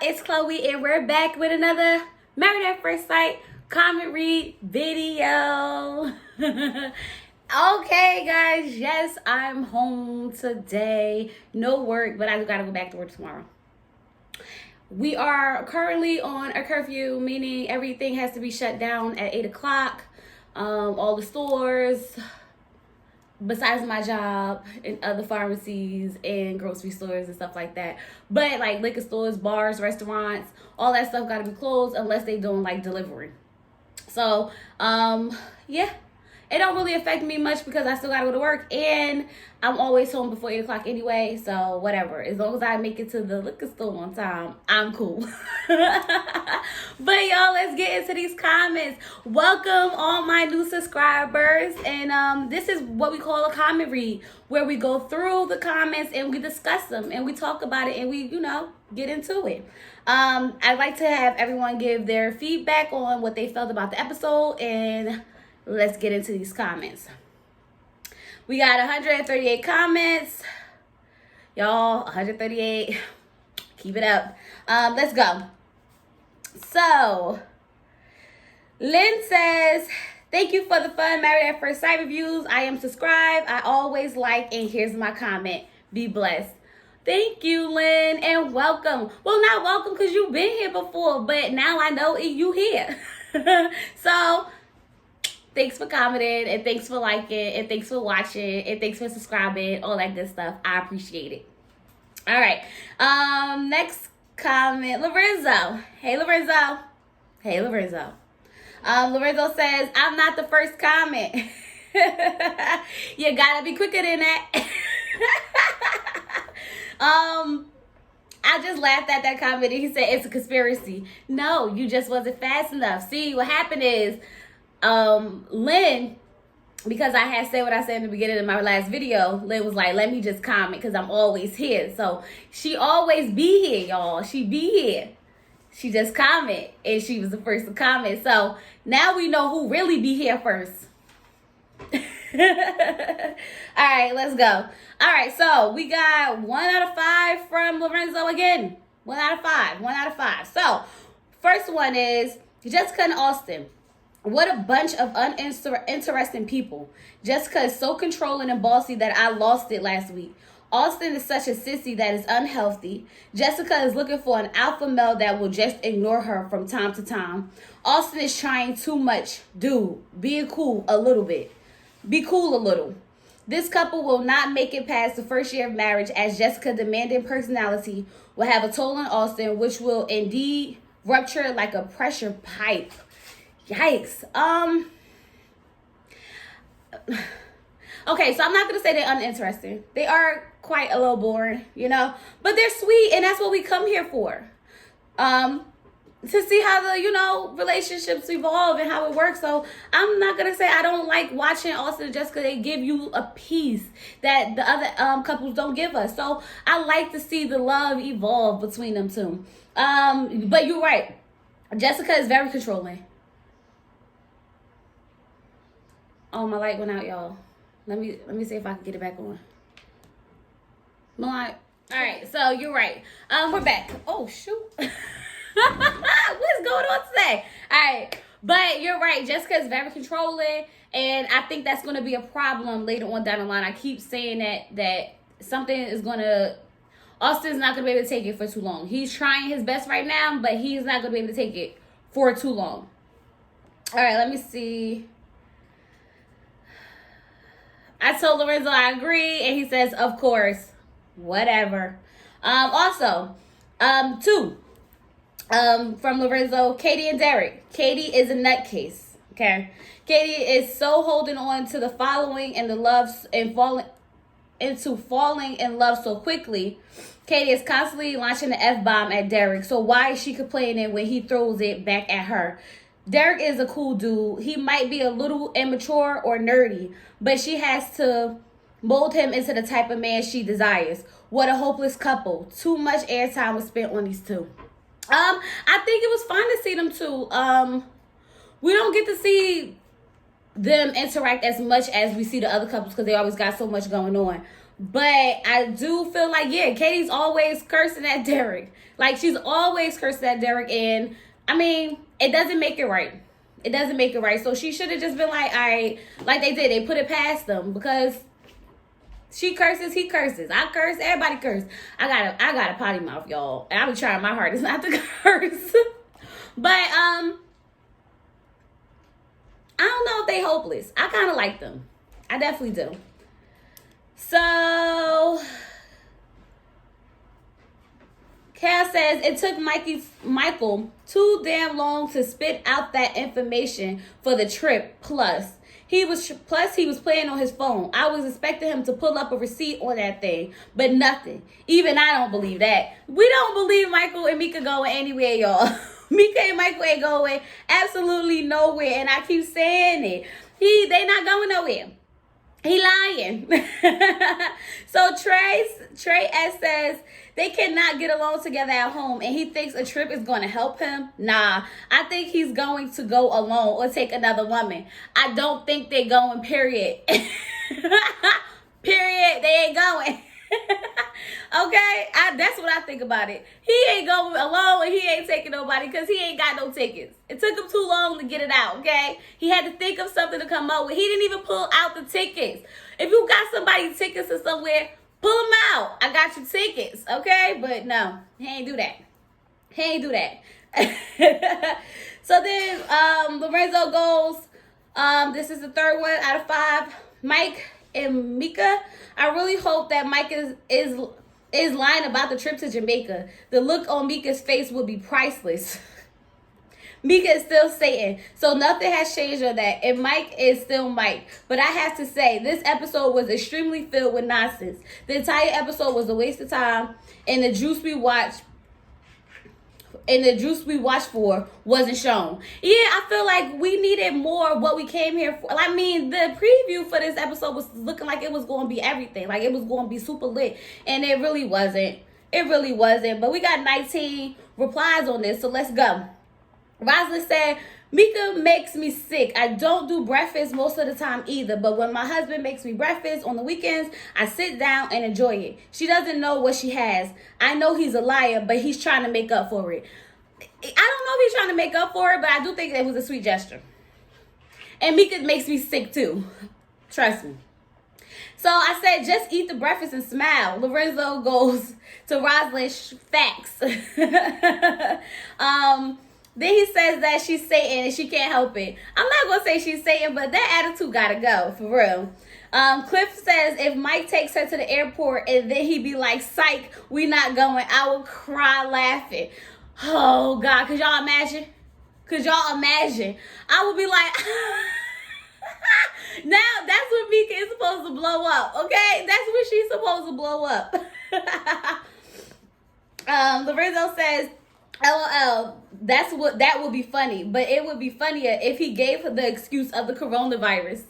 It's Chloe, and we're back with another Married at First Sight comment read video. Okay, guys, yes, I'm home today. No work, but I gotta go back to work tomorrow. We are currently on a curfew, meaning everything has to be shut down at 8 o'clock. All the stores, besides my job, and other pharmacies and grocery stores and stuff like that. But like liquor stores, bars, restaurants, all that stuff gotta be closed unless they doing like delivery. So, yeah. It don't really affect me much because I still gotta go to work and I'm always home before 8 o'clock anyway, so whatever. As long as I make it to the liquor store on time, I'm cool. But y'all, let's get into these comments. Welcome all my new subscribers, and this is what we call a comment read, where we go through the comments and we discuss them and we talk about it and we, get into it. I'd like to have everyone give their feedback on what they felt about the episode, and let's get into these comments. We got 138 comments. Y'all, 138. Keep it up. Let's go. So, Lynn says, thank you for the fun Married at First Sight reviews. I am subscribed. I always like, and here's my comment. Be blessed. Thank you, Lynn, and welcome. Well, not welcome because you've been here before, but now I know you here. So, thanks for commenting, and thanks for liking, and thanks for watching, and thanks for subscribing, all that good stuff. I appreciate it. All right. Next comment, Lorenzo. Hey, Lorenzo. Hey, Lorenzo. Lorenzo says, I'm not the first comment. You gotta be quicker than that. I just laughed at that comment, and he said it's a conspiracy. No, you just wasn't fast enough. See, what happened is, Lynn, because I had said what I said in the beginning of my last video, Lynn was like, let me just comment because I'm always here. So she always be here, y'all. She be here. She just comment, and she was the first to comment. So now we know who really be here first. All right, let's go. All right, so we got 1 out of 5 from Lorenzo again. 1 out of 5. 1 out of 5. So first one is Jessica and Austin. What a bunch of uninteresting people. Jessica is so controlling and bossy that I lost it last week. Austin is such a sissy that is unhealthy. Jessica is looking for an alpha male that will just ignore her from time to time. Austin is trying too much. Dude, being cool a little bit. Be cool a little. This couple will not make it past the first year of marriage, as Jessica's demanding personality will have a toll on Austin, which will indeed rupture like a pressure pipe. Yikes. Okay, so I'm not going to say they're uninteresting. They are quite a little boring, but they're sweet, and that's what we come here for. To see how the, relationships evolve and how it works. So I'm not going to say I don't like watching Austin and Jessica. They give you a piece that the other couples don't give us. So I like to see the love evolve between them two. But you're right. Jessica is very controlling. Oh, my light went out, y'all. Let me see if I can get it back on. My light. All right, so you're right. We're back. Oh, shoot. What's going on today? All right, but you're right. Jessica is very controlling, and I think that's going to be a problem later on down the line. I keep saying that something is going to... Austin's not going to be able to take it for too long. He's trying his best right now, but he's not going to be able to take it for too long. All right, let me see. I told Lorenzo I agree, and he says, of course, whatever. Also, 2, from Lorenzo, Katie and Derek. Katie is a nutcase, okay? Katie is so holding on to the following and the loves and falling in love so quickly. Katie is constantly launching the F-bomb at Derek, so why is she complaining when he throws it back at her? Derek is a cool dude. He might be a little immature or nerdy, but she has to mold him into the type of man she desires. What a hopeless couple. Too much airtime was spent on these two. I think it was fun to see them two. We don't get to see them interact as much as we see the other couples because they always got so much going on. But I do feel like, yeah, Katie's always cursing at Derek. Like, she's always cursing at Derek. And, I mean, it doesn't make it right. It doesn't make it right. So she should have just been like, all right, like they did. They put it past them because she curses, he curses. I curse, everybody curse. I got a potty mouth, y'all. And I be trying my hardest not to curse. But, I don't know if they hopeless. I kind of like them. I definitely do. So, Cal says it took Michael too damn long to spit out that information for the trip. Plus, he was playing on his phone. I was expecting him to pull up a receipt on that thing, but nothing. Even I don't believe that. We don't believe Michael and Mika going anywhere, y'all. Mika and Michael ain't going absolutely nowhere, and I keep saying it. They not going nowhere. He lying. So Trey S says they cannot get along together at home, and he thinks a trip is going to help him. Nah, I think he's going to go alone or take another woman. I don't think they're going, period. Period. They ain't going. Okay? That's what I think about it. He ain't going alone, and he ain't taking nobody because he ain't got no tickets. It took him too long to get it out, okay? He had to think of something to come up with. He didn't even pull out the tickets. If you got somebody tickets to somewhere, pull them out. I got your tickets, okay? But no, he ain't do that. He ain't do that. So then Lorenzo goes, this is the third one out of 5. Mike and Mika. I really hope that Mike is lying about the trip to Jamaica. The look on Mika's face would be priceless. Mika is still Satan, so nothing has changed on that. And Mike is still Mike. But I have to say, this episode was extremely filled with nonsense. The entire episode was a waste of time, and the juice we watched for wasn't shown. Yeah, I feel like we needed more of what we came here for. I mean, the preview for this episode was looking like it was going to be everything. Like, it was going to be super lit. And it really wasn't. It really wasn't. But we got 19 replies on this, so let's go. Rosalind said, Mika makes me sick. I don't do breakfast most of the time either, but when my husband makes me breakfast on the weekends, I sit down and enjoy it. She doesn't know what she has. I know he's a liar, but he's trying to make up for it. I don't know if he's trying to make up for it, but I do think it was a sweet gesture. And Mika makes me sick too. Trust me. So I said, just eat the breakfast and smile. Lorenzo goes to Rosalind, facts. Then he says that she's Satan and she can't help it. I'm not going to say she's Satan, but that attitude got to go, for real. Cliff says if Mike takes her to the airport and then he be like, psych, we not going, I will cry laughing. Oh, God, could y'all imagine? Could y'all imagine? I would be like, now that's when Mika is supposed to blow up, okay? That's when she's supposed to blow up. Lorenzo says, LOL, that would be funny, but it would be funnier if he gave her the excuse of the coronavirus.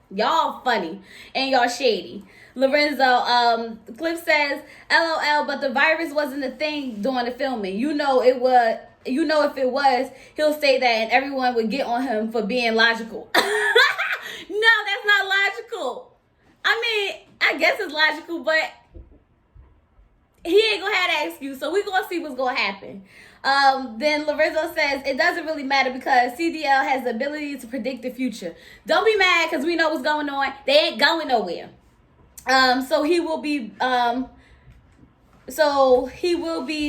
Y'all funny and y'all shady. Lorenzo, Cliff says, LOL, but the virus wasn't a thing during the filming. You know if it was, he'll say that and everyone would get on him for being logical. No, that's not logical. I mean, I guess it's logical, but he ain't gonna have that excuse, so we're gonna see what's gonna happen. Then Lorenzo says, it doesn't really matter because CDL has the ability to predict the future. Don't be mad because we know what's going on. They ain't going nowhere. So he will be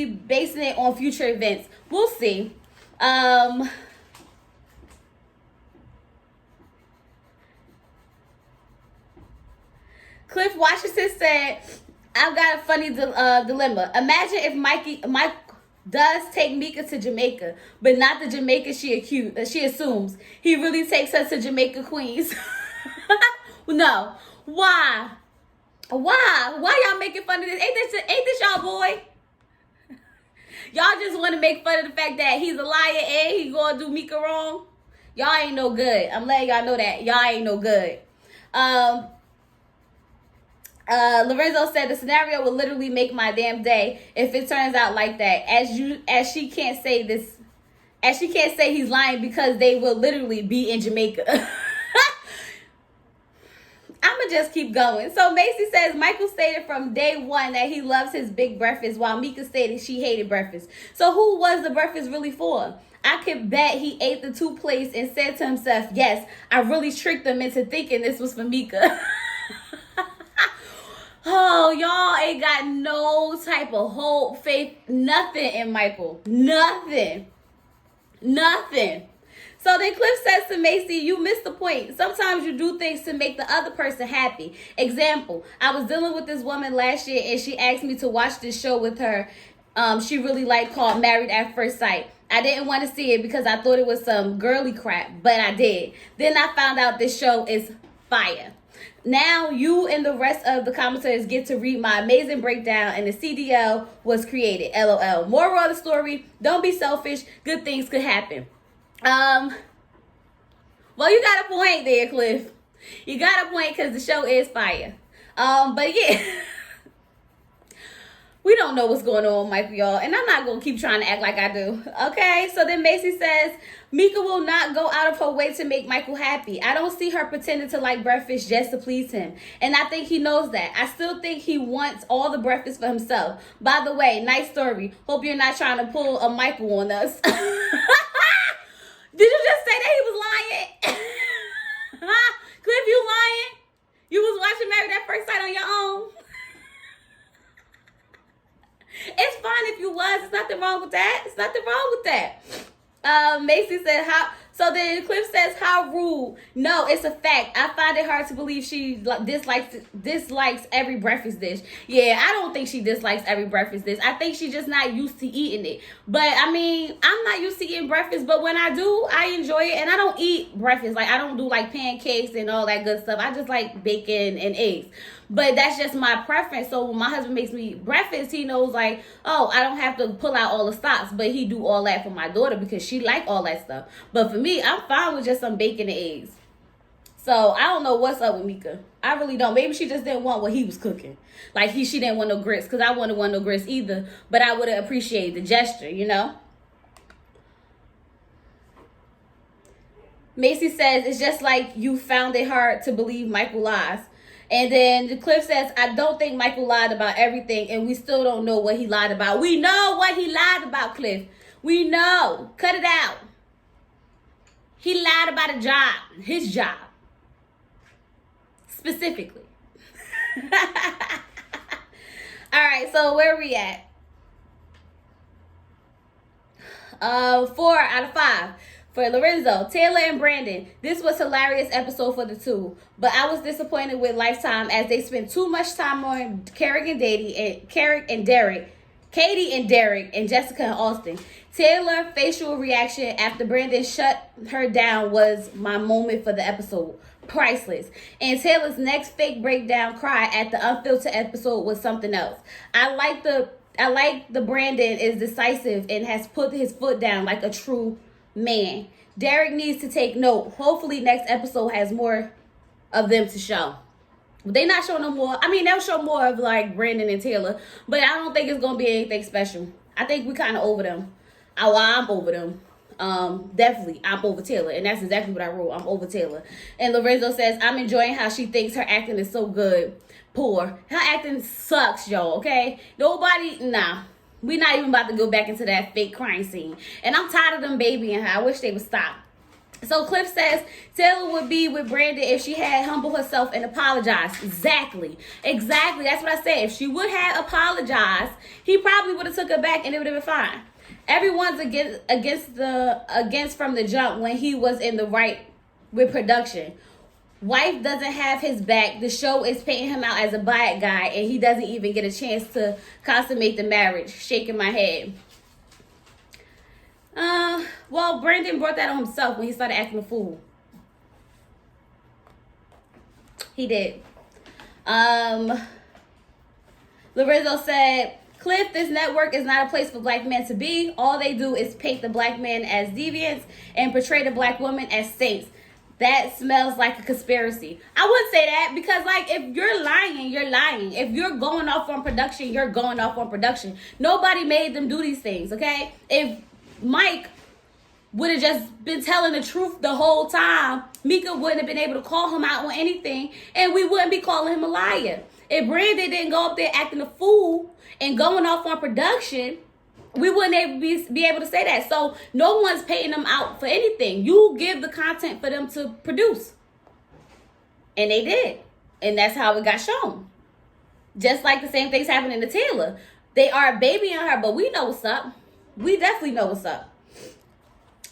basing it on future events. We'll see. Cliff Washington said, I've got a funny dilemma. Imagine if Mike does take Mika to Jamaica, but not the Jamaica she assumes. He really takes her to Jamaica, Queens. No. Why? Why y'all making fun of this? Ain't this y'all boy? Y'all just want to make fun of the fact that he's a liar and he gonna do Mika wrong? Y'all ain't no good. I'm letting y'all know that. Y'all ain't no good. Lorenzo said the scenario will literally make my damn day if it turns out like that. As she can't say he's lying because they will literally be in Jamaica. I'ma just keep going. So Macy says Michael stated from day one that he loves his big breakfast, while Mika stated she hated breakfast. So who was the breakfast really for? I could bet he ate the 2 plates and said to himself, yes, I really tricked them into thinking this was for Mika. Oh, y'all ain't got no type of hope, faith, nothing in Michael. Nothing. So then Cliff says to Macy, you missed the point. Sometimes you do things to make the other person happy. Example, I was dealing with this woman last year and she asked me to watch this show with her. She really liked, called Married at First Sight. I didn't want to see it because I thought it was some girly crap, but I did. Then I found out this show is fire. Now you and the rest of the commentators get to read my amazing breakdown, and the CDL was created. LOL. Moral of the story, don't be selfish. Good things could happen. Well, you got a point there, Cliff. You got a point because the show is fire. But yeah. We don't know what's going on, Michael, y'all. And I'm not going to keep trying to act like I do. Okay? So then Macy says, Mika will not go out of her way to make Michael happy. I don't see her pretending to like breakfast just to please him. And I think he knows that. I still think he wants all the breakfast for himself. By the way, nice story. Hope you're not trying to pull a Michael on us. Did you just say that he was lying? Cliff, you lying? You was watching Married at First Sight on your own? It's fine if you was. There's nothing wrong with that. It's nothing wrong with that. Macy said, how? So then Cliff says, how rude. No, it's a fact. I find it hard to believe she dislikes every breakfast dish. Yeah, I don't think she dislikes every breakfast dish. I think she's just not used to eating it. But I mean, I'm not used to eating breakfast, but when I do, I enjoy it. And I don't eat breakfast. Like, I don't do like pancakes and all that good stuff. I just like bacon and eggs. But that's just my preference. So when my husband makes me breakfast, he knows like, oh, I don't have to pull out all the stops. But he do all that for my daughter because she like all that stuff. But for me, I'm fine with just some bacon and eggs. So I don't know what's up with Mika. I really don't. Maybe she just didn't want what he was cooking. Like she didn't want no grits, because I wouldn't want no grits either. But I would have appreciated the gesture, you know? Macy says, it's just like you found it hard to believe Michael lies. And then Cliff says, I don't think Michael lied about everything, and we still don't know what he lied about. We know what he lied about, Cliff. We know. Cut it out. He lied about a job, his job, specifically. All right, so where are we at? 4 out of 5. For Lorenzo, Taylor, and Brandon, this was a hilarious episode for the two, but I was disappointed with Lifetime as they spent too much time on Katie and Derek, and Jessica and Austin. Taylor's facial reaction after Brandon shut her down was my moment for the episode. Priceless. And Taylor's next fake breakdown cry at the unfiltered episode was something else. I like the Brandon is decisive and has put his foot down like a true man. Derek needs to take note. Hopefully next episode has more of them to show. They not showing no more. I mean, they'll show more of like Brandon and Taylor, but I don't think it's gonna be anything special. I think we kind of over them. I'm over them. Definitely I'm over Taylor, and that's exactly what I wrote. I'm over Taylor. And Lorenzo says, I'm enjoying how she thinks her acting is so good. Poor. Her acting sucks, y'all, okay? We're not even about to go back into that fake crime scene. And I'm tired of them babying her. I wish they would stop. So Cliff says Taylor would be with Brandon if she had humbled herself and apologized. Exactly. That's what I said. If she would have apologized, he probably would have took her back and it would have been fine. Everyone's against from the jump when he was in the right with production. Wife doesn't have his back. The show is painting him out as a bad guy, and he doesn't even get a chance to consummate the marriage. Shaking my head. Well, Brandon brought that on himself when he started acting a fool. He did. Lorenzo said, Cliff, this network is not a place for black men to be. All they do is paint the black men as deviants and portray the black women as saints. That smells like a conspiracy. I would say that because, like, if you're lying, you're lying. If you're going off on production, you're going off on production. Nobody made them do these things, okay? If Mike would have just been telling the truth the whole time, Mika wouldn't have been able to call him out on anything, and we wouldn't be calling him a liar. If Brandon didn't go up there acting a fool and going off on production, we wouldn't be able to say that. So no one's paying them out for anything. You give the content for them to produce. And they did. And that's how it got shown. Just like the same thing's happening to Taylor. They are babying her, but we know what's up. We definitely know what's up.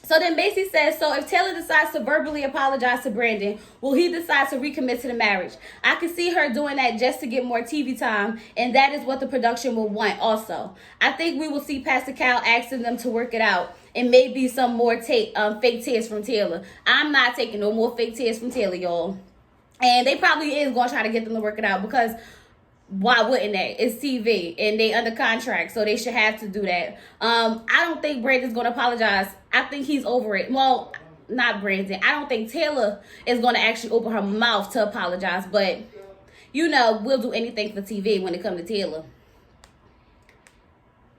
So then Macy says, so if Taylor decides to verbally apologize to Brandon, will he decide to recommit to the marriage? I can see her doing that just to get more TV time, and that is what the production will want also. I think we will see Pastor Cal asking them to work it out, and maybe some more fake tears from Taylor. I'm not taking no more fake tears from Taylor, y'all. And they probably is going to try to get them to work it out, because why wouldn't they? It's TV and they under contract, so they should have to do that. I don't think Brandon's going to apologize. I think he's over it. Well, not Brandon. I don't think Taylor is going to actually open her mouth to apologize, but you know, we'll do anything for TV when it comes to Taylor.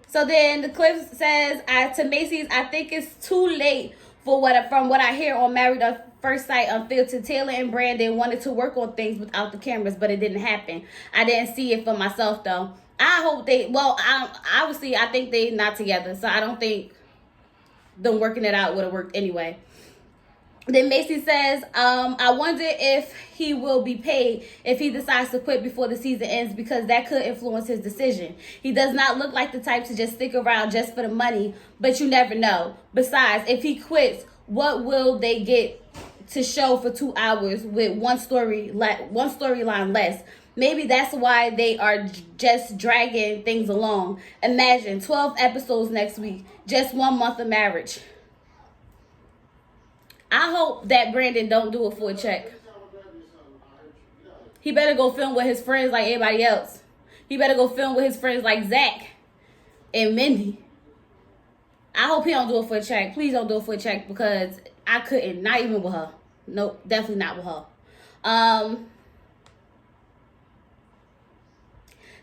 So then the clip says, to Macy's, I think it's too late from what I hear on Married at First Sight Unfiltered. Taylor and Brandon wanted to work on things without the cameras, but it didn't happen. I didn't see it for myself though. I hope obviously I think they're not together, so I don't think them working it out would have worked anyway. Then Macy says, I wonder if he will be paid if he decides to quit before the season ends, because that could influence his decision. He does not look like the type to just stick around just for the money, but you never know. Besides, if he quits, what will they get to show for 2 hours with one storyline less? Maybe that's why they are just dragging things along. Imagine 12 episodes next week, just 1 month of marriage. I hope that Brandon don't do it for a check. He better go film with his friends like everybody else. He better go film with his friends like Zach and Mindy. I hope he don't do it for a check. Please don't do it for a check, because I couldn't. Not even with her. Nope, definitely not with her.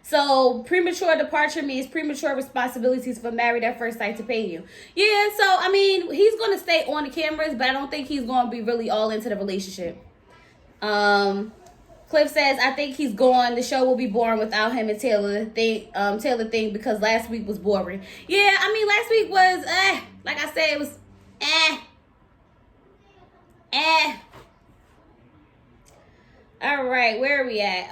So premature departure means premature responsibilities for Married at First Sight to pay you. Yeah, so I mean, he's gonna stay on the cameras, but I don't think he's gonna be really all into the relationship. Cliff says, I think he's gone. The show will be boring without him and Taylor thing, because last week was boring. Yeah, I mean, last week was like I said, it was All right, where are we at?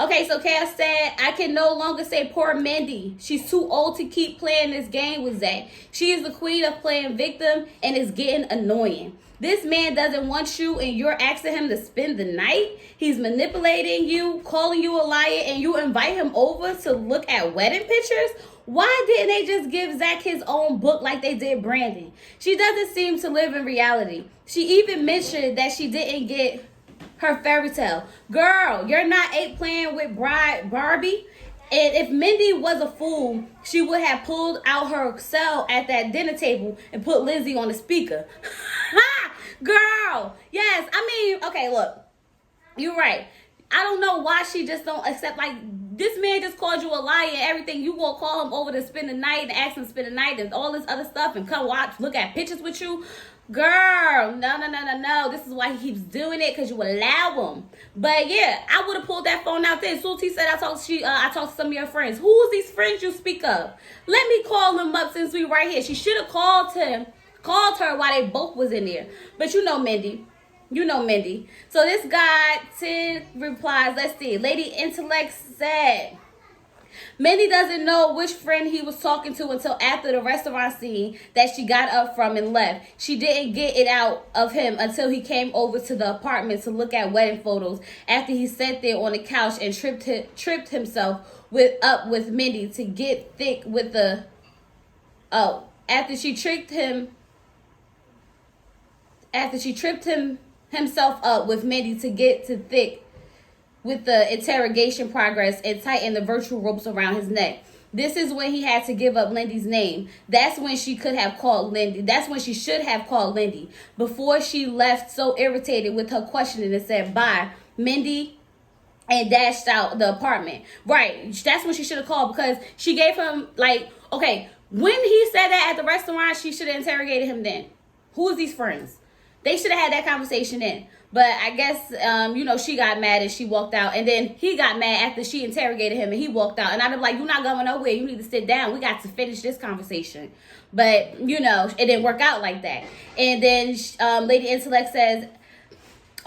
Okay, so Cass said, I can no longer say poor Mindy. She's too old to keep playing this game with Zach. She is the queen of playing victim, and it's getting annoying. This man doesn't want you, and you're asking him to spend the night. He's manipulating you, calling you a liar, and you invite him over to look at wedding pictures? Why didn't they just give Zach his own book like they did Brandon? She doesn't seem to live in reality. She even mentioned that she didn't get her fairy tale. Girl, you're not playing with Barbie. And if Mindy was a fool, she would have pulled out her cell at that dinner table and put Lindsay on the speaker. Girl, yes. I mean, okay, look. You're right. I don't know why she just don't accept, like, this man just called you a liar and everything. You gonna call him over to spend the night and ask him to spend the night and all this other stuff and come look at pictures with you. Girl, no. This is why he keeps doing it, because you allow him. But yeah, I would have pulled that phone out there. As soon as he said I talked to some of your friends. Who's these friends you speak of? Let me call them up since we right here. She should have called her while they both was in there. But you know Mindy. So this guy 10 replies. Let's see. Lady Intellect said, Mindy doesn't know which friend he was talking to until after the restaurant scene that she got up from and left. She didn't get it out of him until he came over to the apartment to look at wedding photos, after he sat there on the couch and tripped himself up with Mindy to get thick with the... Oh, after she tripped himself up with Mindy to get to thick with the interrogation progress and tighten the virtual ropes around his neck. This is when he had to give up Lindy's name. That's when she should have called Lindy before she left so irritated with her questioning and said, bye, Mindy, and dashed out the apartment. Right. That's when she should have called, because she gave him like, Okay, when he said that at the restaurant, she should have interrogated him then. Who is these friends? They should have had that conversation then. But I guess, she got mad and she walked out. And then he got mad after she interrogated him and he walked out. And I'd be like, you're not going nowhere. You need to sit down. We got to finish this conversation. But, it didn't work out like that. And then Lady Intellect says,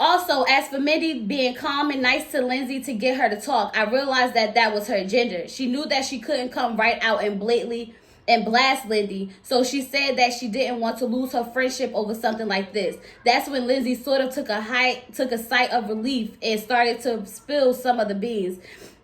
also, as for Mindy being calm and nice to Lindsay to get her to talk, I realized that was her agenda. She knew that she couldn't come right out and blatantly and blast Lindy, so she said that she didn't want to lose her friendship over something like this. That's when Lindsay sort of took a sigh of relief and started to spill some of the beans,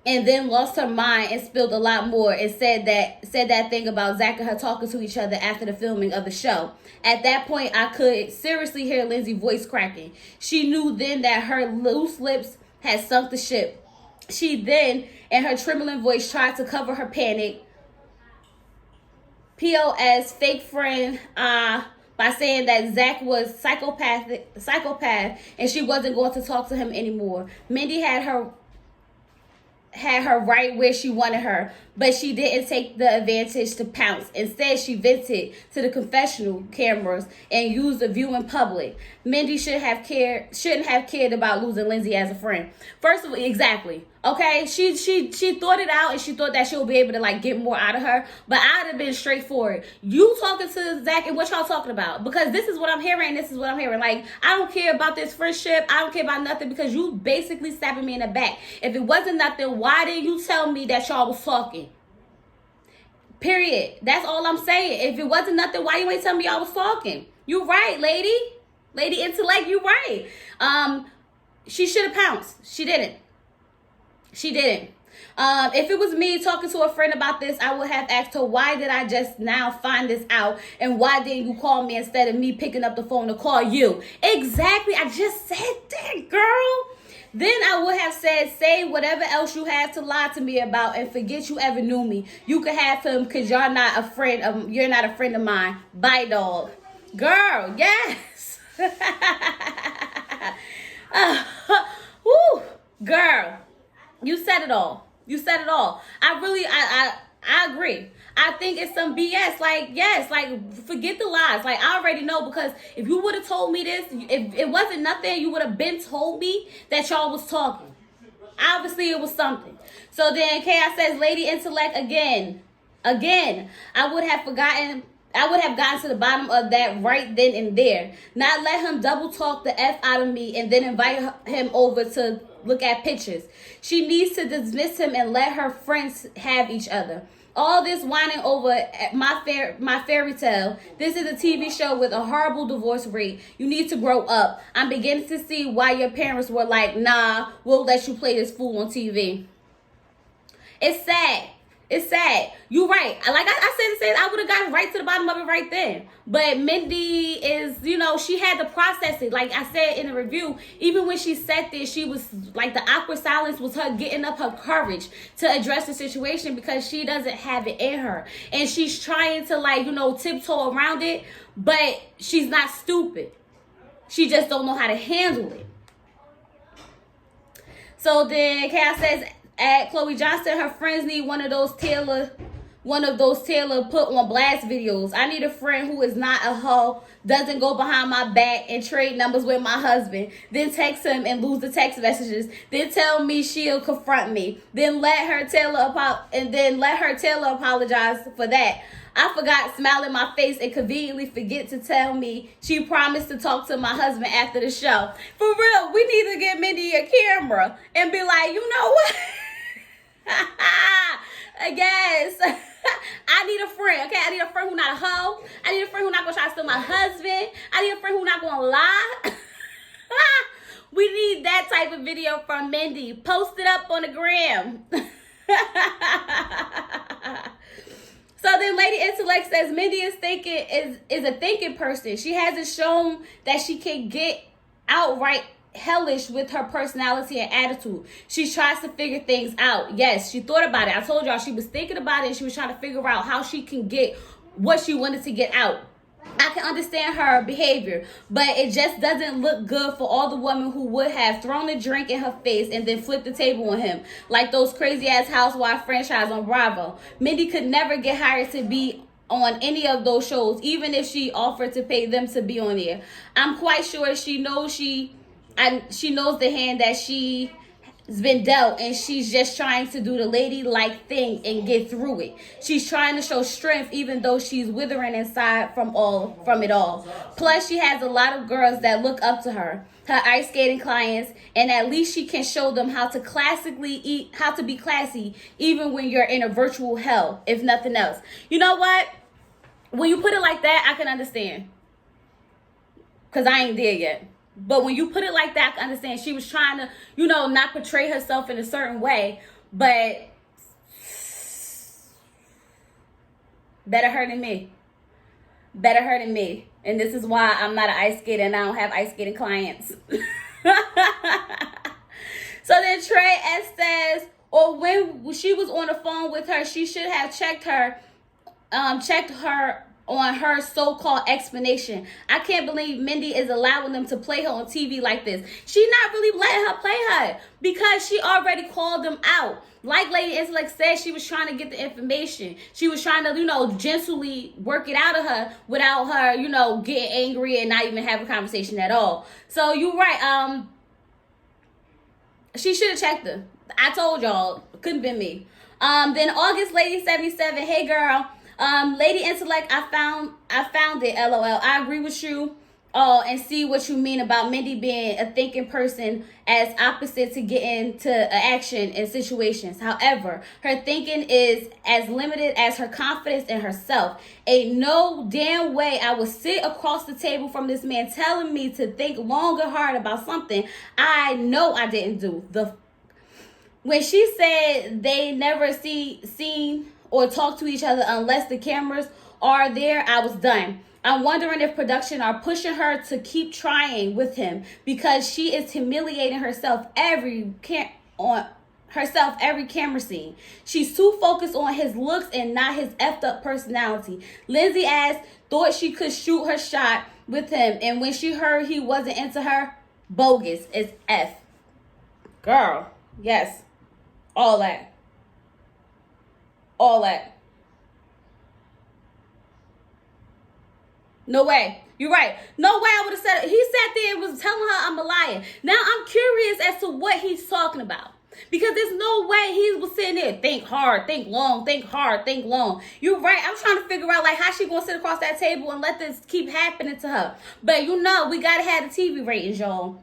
and then lost her mind and spilled a lot more and said that thing about Zach and her talking to each other after the filming of the show. At that point, I could seriously hear Lindsay's voice cracking. She knew then that her loose lips had sunk the ship. She then, in her trembling voice, tried to cover her panic. P.O.S. fake friend, by saying that Zach was psychopath and she wasn't going to talk to him anymore. Mindy had her right where she wanted her, but she didn't take the advantage to pounce. Instead, she vented to the confessional cameras and used the view in public. Mindy shouldn't have cared about losing Lindsay as a friend. First of all, exactly. Okay, she thought it out and she thought that she'll be able to get more out of her. But I'd have been straightforward. You talking to Zach and what y'all talking about? Because this is what I'm hearing. This is what I'm hearing. I don't care about this friendship. I don't care about nothing because you basically stabbing me in the back. If it wasn't nothing, why didn't you tell me that y'all was talking? Period. That's all I'm saying. If it wasn't nothing, why you ain't tell me y'all was talking? You right, lady. Lady Intellect, you right. She should have pounced. She didn't. If it was me talking to a friend about this, I would have asked her, why did I just now find this out? And why didn't you call me instead of me picking up the phone to call you? Exactly. I just said that, girl. Then I would have said, say whatever else you have to lie to me about and forget you ever knew me. You could have him because you're not a friend of mine. Bye, dog. Girl, yes. Woo, girl. You said it all. I agree. I think it's some BS. Forget the lies. I already know because if you would have told me this, if it wasn't nothing, you would have been told me that y'all was talking. Obviously, it was something. So then Chaos says, Lady Intellect again. I would have gotten to the bottom of that right then and there. Not let him double talk the F out of me and then invite him over to look at pictures. She needs to dismiss him and let her friends have each other. All this whining over my fairy tale. This is a TV show with a horrible divorce rate. You need to grow up. I'm beginning to see why your parents were like, nah, we'll let you play this fool on TV. It's sad. You're right. Like I said, I would have gotten right to the bottom of it right then. But Mindy is, she had to process it. Like I said in the review, even when she said this, she was the awkward silence was her getting up her courage to address the situation because she doesn't have it in her. And she's trying to tiptoe around it, but she's not stupid. She just don't know how to handle it. So then Chaos says, at Chloe Johnston, her friends need one of those Taylor put on blast videos. I need a friend who is not a hoe, doesn't go behind my back and trade numbers with my husband, then text him and lose the text messages, then tell me she'll confront me, then let her Taylor apologize for that. I forgot, smile in my face, and conveniently forget to tell me she promised to talk to my husband after the show. For real, we need to get Mindy a camera and be like, you know what? I guess I need a friend, okay? I need a friend who's not a hoe. I need a friend who's not going to try to steal my husband. I need a friend who's not going to lie. We need that type of video from Mindy. Post it up on the gram. So then Lady Intellect says Mindy is a thinking person. She hasn't shown that she can get outright hellish with her personality and attitude. She tries to figure things out. Yes, she thought about it. I told y'all she was thinking about it and she was trying to figure out how she can get what she wanted to get out. I can understand her behavior, but it just doesn't look good for all the women who would have thrown a drink in her face and then flipped the table on him, like those crazy ass housewife franchise on Bravo. Mindy could never get hired to be on any of those shows, even if she offered to pay them to be on there. I'm quite sure she knows she knows the hand that she's been dealt, and she's just trying to do the ladylike thing and get through it. She's trying to show strength even though she's withering inside from it all. Plus, she has a lot of girls that look up to her ice skating clients, and at least she can show them how to be classy even when you're in a virtual hell, if nothing else. You know what? When you put it like that, I can understand, because I ain't there yet. But when you put it like that, I can understand. She was trying to, not portray herself in a certain way, but better her than me. Better her than me. And this is why I'm not an ice skater and I don't have ice skating clients. So then Trey S says, or when she was on the phone with her, she should have checked her on her so-called explanation. I can't believe Mindy is allowing them to play her on TV like this. She's not really letting her play her because she already called them out. Like Lady Intellect said, she was trying to get the information. She was trying to, gently work it out of her without her, getting angry and not even have a conversation at all. So you're right. She should have checked her. I told y'all, couldn't been me. Then August Lady 77, hey girl. Lady Intellect, I found it, LOL. I agree with you and see what you mean about Mindy being a thinking person as opposite to getting to action in situations. However, her thinking is as limited as her confidence in herself. Ain't no damn way I would sit across the table from this man telling me to think long and hard about something I know I didn't do. When she said they never seen or talk to each other unless the cameras are there, I was done. I'm wondering if production are pushing her to keep trying with him because she is humiliating herself every camera scene. She's too focused on his looks and not his effed up personality. Lindsay thought she could shoot her shot with him, and when she heard he wasn't into her, bogus as F. Girl, yes, all that. All that. No way. You're right. No way I would have said it. He sat there and was telling her I'm a liar. Now I'm curious as to what he's talking about. Because there's no way he was sitting there, think hard, think long, think hard, think long. You're right. I'm trying to figure out how she gonna sit across that table and let this keep happening to her. But we gotta have the TV ratings, y'all.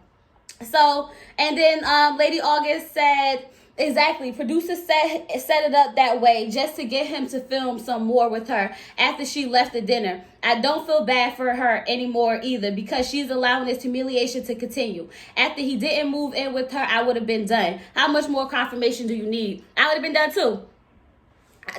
So, and then Lady August said, exactly. Producers set it up that way just to get him to film some more with her after she left the dinner. I don't feel bad for her anymore either because she's allowing this humiliation to continue. After he didn't move in with her, I would have been done. How much more confirmation do you need? I would have been done too.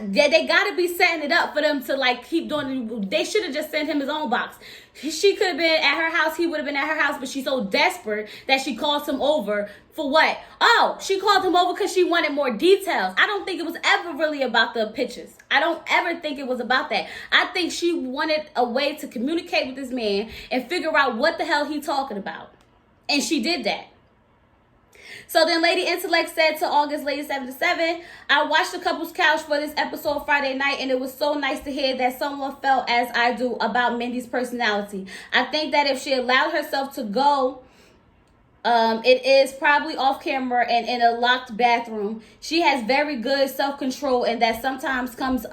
They got to be setting it up for them to keep doing it. They should have just sent him his own box. She could have been at her house. He would have been at her house. But she's so desperate that she calls him over for what? Oh, she called him over because she wanted more details. I don't think it was ever really about the pictures. I don't ever think it was about that. I think she wanted a way to communicate with this man and figure out what the hell he's talking about. And she did that. So then Lady Intellect said to August Lady 77, I watched the Couples Couch for this episode Friday night, and it was so nice to hear that someone felt as I do about Mindy's personality. I think that if she allowed herself to go, it is probably off camera and in a locked bathroom. She has very good self-control, and that sometimes comes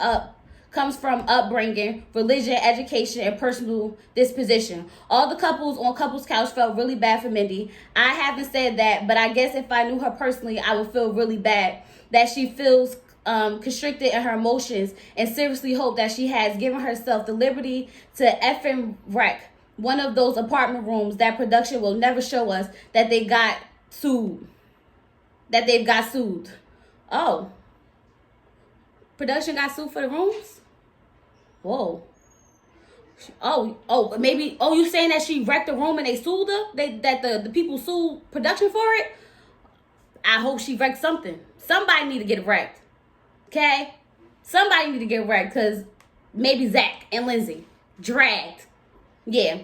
from upbringing, religion, education, and personal disposition. All the couples on Couples Couch felt really bad for Mindy. I haven't said that, but I guess if I knew her personally, I would feel really bad that she feels constricted in her emotions, and seriously hope that she has given herself the liberty to effing wreck one of those apartment rooms that production will never show us that they've got sued. Oh. Production got sued for the rooms? Whoa. Maybe you saying that she wrecked the room and they sued her? That the people sued production for it? I hope she wrecked something. Somebody need to get wrecked. Okay? Somebody need to get wrecked because maybe Zach and Lindsay dragged. Yeah.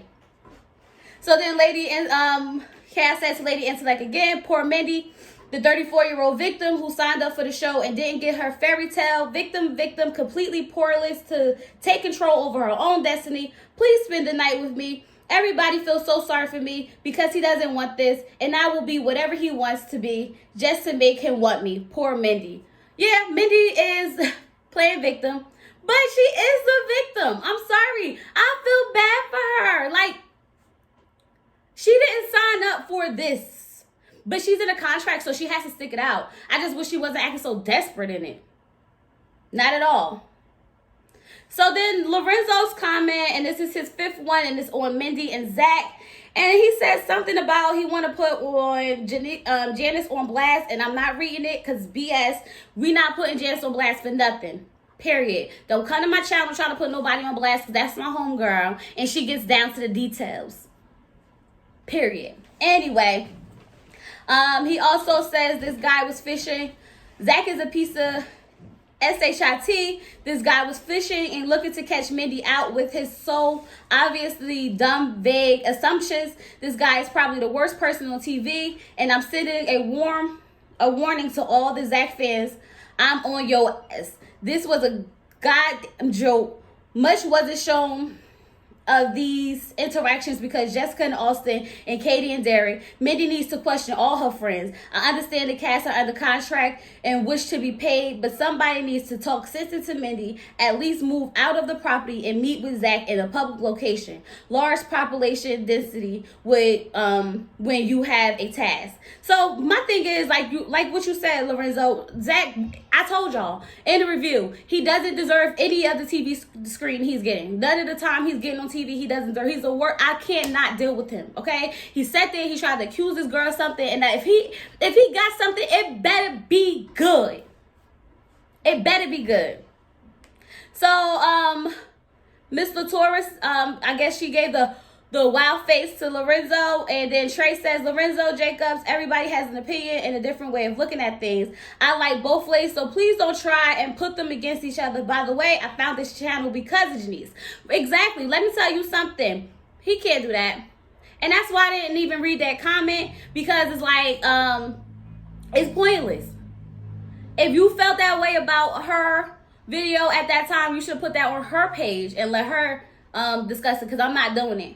So then Lady and Cass says to Lady Intellect again, poor Mindy, the 34-year-old victim who signed up for the show and didn't get her fairy tale. Victim, completely powerless to take control over her own destiny. Please spend the night with me. Everybody feels so sorry for me because he doesn't want this, and I will be whatever he wants to be just to make him want me. Poor Mindy. Yeah, Mindy is playing victim, but she is the victim. I'm sorry. I feel bad for her. Like, she didn't sign up for this, but she's in a contract, so she has to stick it out. I just wish she wasn't acting so desperate in it. Not at all. So then Lorenzo's comment, and this is his 5th one, and it's on Mindy and Zach. And he says something about he want to put on Janice on blast, and I'm not reading it because BS. We not putting Janice on blast for nothing. Period. Don't come to my channel trying to put nobody on blast because that's my homegirl, and she gets down to the details. Period. Anyway, he also says this guy was fishing. Zach is a piece of SHIT. This guy was fishing and looking to catch Mindy out with his so obviously dumb, vague assumptions. This guy is probably the worst person on TV, and I'm sending a warning to all the Zach fans. I'm on your ass. This was a goddamn joke. Much wasn't shown of these interactions because Jessica and Austin and Katie and Derek. Mindy needs to question all her friends. I understand the cast are under contract and wish to be paid, but somebody needs to talk sense into Mindy, at least move out of the property and meet with Zach in a public location. Large population density with when you have a task. So my thing is, like what you said, Lorenzo, Zach, I told y'all in the review, he doesn't deserve any of the TV screen he's getting. None of the time he's getting on TV, he doesn't deserve. He's a work. I cannot deal with him. Okay, he sat there, he tried to accuse this girl of something, and that if he got something, it better be good. It better be good. So Miss Latoris, I guess she gave the wild face to Lorenzo, and then Trey says, Lorenzo, Jacobs, everybody has an opinion and a different way of looking at things. I like both ways, so please don't try and put them against each other. By the way, I found this channel because of Janice. Exactly. Let me tell you something. He can't do that. And that's why I didn't even read that comment, because it's like, it's pointless. If you felt that way about her video at that time, you should put that on her page and let her discuss it, because I'm not doing it.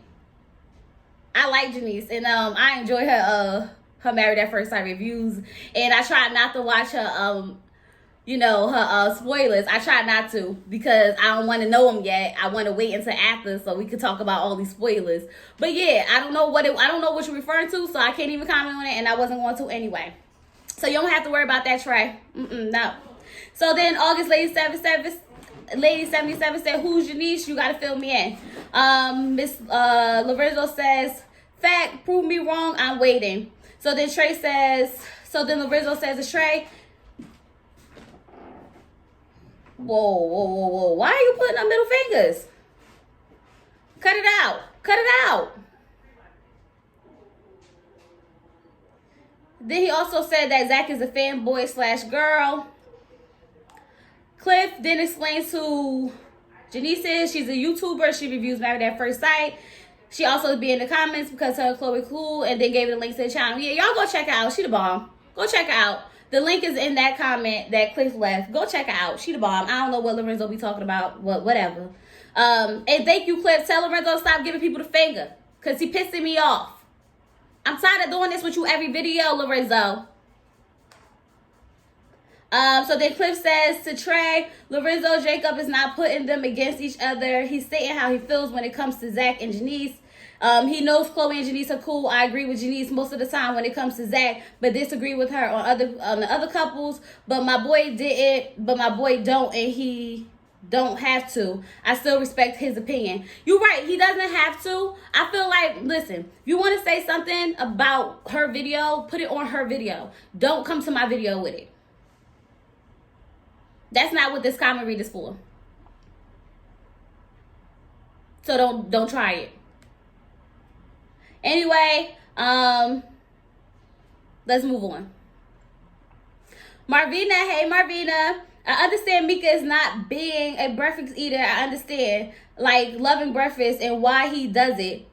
I like Janice, and I enjoy her Married at First Sight reviews, and I try not to watch her her spoilers. I try not to because I don't want to know them yet. I want to wait until after so we can talk about all these spoilers. But yeah, I don't know what you're referring to, so I can't even comment on it, and I wasn't going to anyway. So you don't have to worry about that, Trey. No. So then August Lady 77 said, who's Janice? You gotta fill me in. Miss Lorenzo says, fact, prove me wrong, I'm waiting. So then Lorenzo says to Trey, whoa. Why are you putting up middle fingers? Cut it out. Then he also said that Zach is a fanboy / girl. Cliff then explains who Janice is. She's a YouTuber. She reviews Married at First Sight. She also be in the comments because her Chloe cool, and then gave the link to the channel. Yeah, y'all go check her out. She the bomb. Go check her out. The link is in that comment that Cliff left. Go check her out. She the bomb. I don't know what Lorenzo be talking about. Whatever. And thank you, Cliff. Tell Lorenzo to stop giving people the finger, because he pissing me off. I'm tired of doing this with you every video, Lorenzo. So then Cliff says to Trey, Lorenzo Jacob is not putting them against each other. He's stating how he feels when it comes to Zach and Janice. He knows Chloe and Janice are cool. I agree with Janice most of the time when it comes to Zach, but disagree with her on the other couples. But my boy didn't, but my boy don't, and he don't have to. I still respect his opinion. You're right, he doesn't have to. I feel like, listen, if you want to say something about her video, put it on her video. Don't come to my video with it. That's not what this comment read is for. So don't try it. Anyway, let's move on. Marvina, hey Marvina. I understand Mika is not being a breakfast eater. I understand, like, loving breakfast and why he does it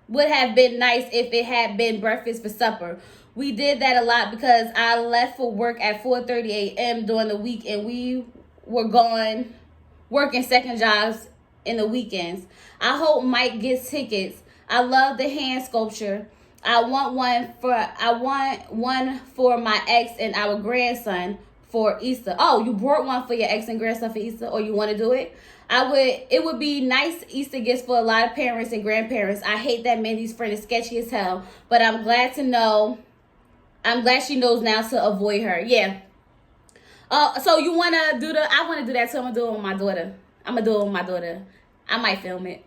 would have been nice if it had been breakfast for supper. We did that a lot because I left for work at 4:30 a.m. during the week, and we were going working second jobs in the weekends. I hope Mike gets tickets. I love the hand sculpture. I want one for my ex and our grandson for Easter. Oh, you brought one for your ex and grandson for Easter, or you want to do it? It would be nice Easter gifts for a lot of parents and grandparents. I hate that Mandy's friend is sketchy as hell, but I'm glad she knows now to avoid her. Yeah. So you want to do I want to do that, so I'm going to do it with my daughter. I might film it.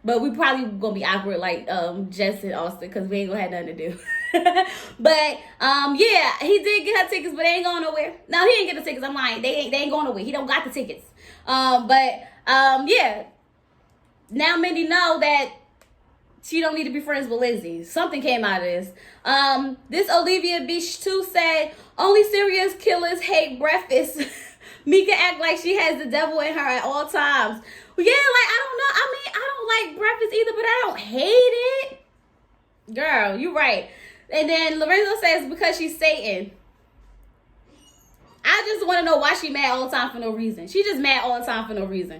But we probably going to be awkward like Jess and Austin, because we ain't going to have nothing to do. But, yeah, he did get her tickets, but they ain't going nowhere. No, he ain't get the tickets. I'm lying. They ain't going nowhere. He don't got the tickets. Yeah. Now Mindy know that she don't need to be friends with Lindsay. Something came out of this. This Olivia Beach 2 said, only serious killers hate breakfast. Mika act like she has the devil in her at all times. Yeah, like, I don't know. I mean, I don't like breakfast either, but I don't hate it. Girl, you right. And then Lorenzo says because she's Satan. I just want to know why she mad all the time for no reason. She just mad all the time for no reason.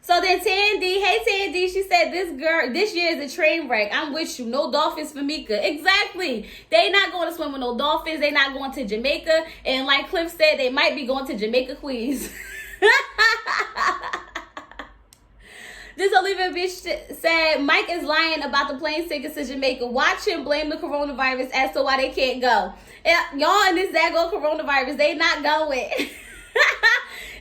So then Tandy, hey Tandy, she said this year is a train wreck. I'm with you. No dolphins for Mika. Exactly. They not going to swim with no dolphins. They not going to Jamaica. And like Cliff said, they might be going to Jamaica Queens. This Olivia bitch said Mike is lying about the plane tickets to Jamaica. Watch him blame the coronavirus as to why they can't go. Y'all and this daggone coronavirus, they not going.